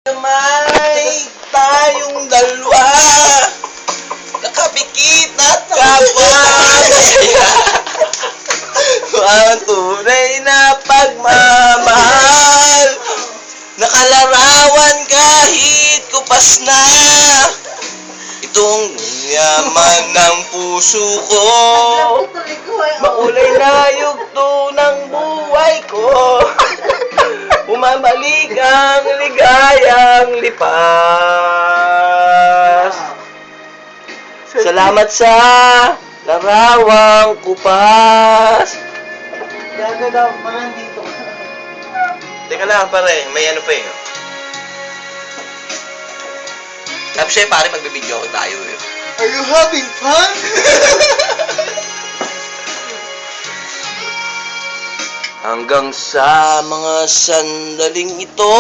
May tayong dalawa, nakapikit at kapwa masaya. Ang tunay na pagmamahal, nakalarawan kahit kupas na. Itong yaman ng puso ko, makulay na yugto ng buhay ko. Bumabalik ang ligayang lipas. Salamat sa larawang kupas. Gaga daw, parang dito. Teka lang pare, may ano pa eh. Tapos siya pare, magbibideo ko tayo eh. Are you having fun? Hanggang sa mga sandaling ito,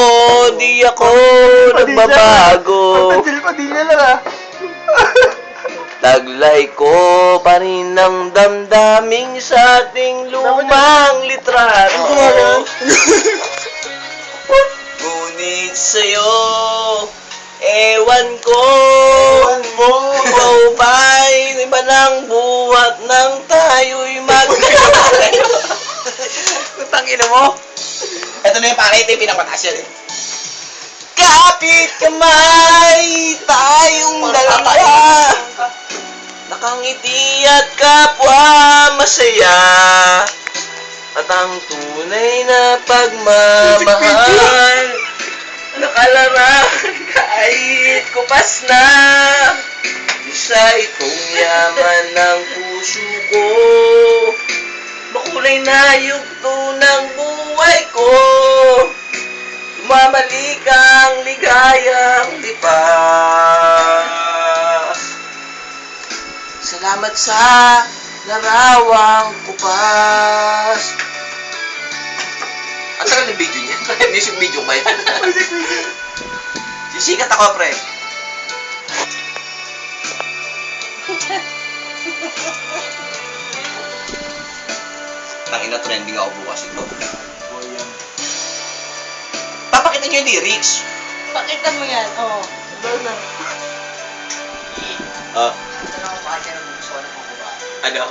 di ako nagbabago. Patil Padilla lang ah. Taglay ko pa rin ang damdaming sa ating lumang litrato. Ngunit sa'yo, ewan ko, ikaw ba'y iba ng buhat nang tayo'y magkalayo? Putang ina mo. Ito na yung pare, ito yung pinapataas yan eh. Kapit kamay, tayong dalawa, nakangiti at kapwa masaya. At ang tunay na pagmamahal, nakalarawan kahit kupas na. Isa itong yaman ng puso ko, makulay na yugto ng buhay ko. Bumabalik ang ligayang lipas. Salamat sa larawang kupas. Ang tagal ng video niya? Music video ba yan? Sisikat ako, pre. Tangina, trending ako bukas ito. Papakita niyo yung lyrics. Pakita mo yan, oo. Doon na. Ah, Ito na ako pakita ng gusto ko ng mga babae. ano?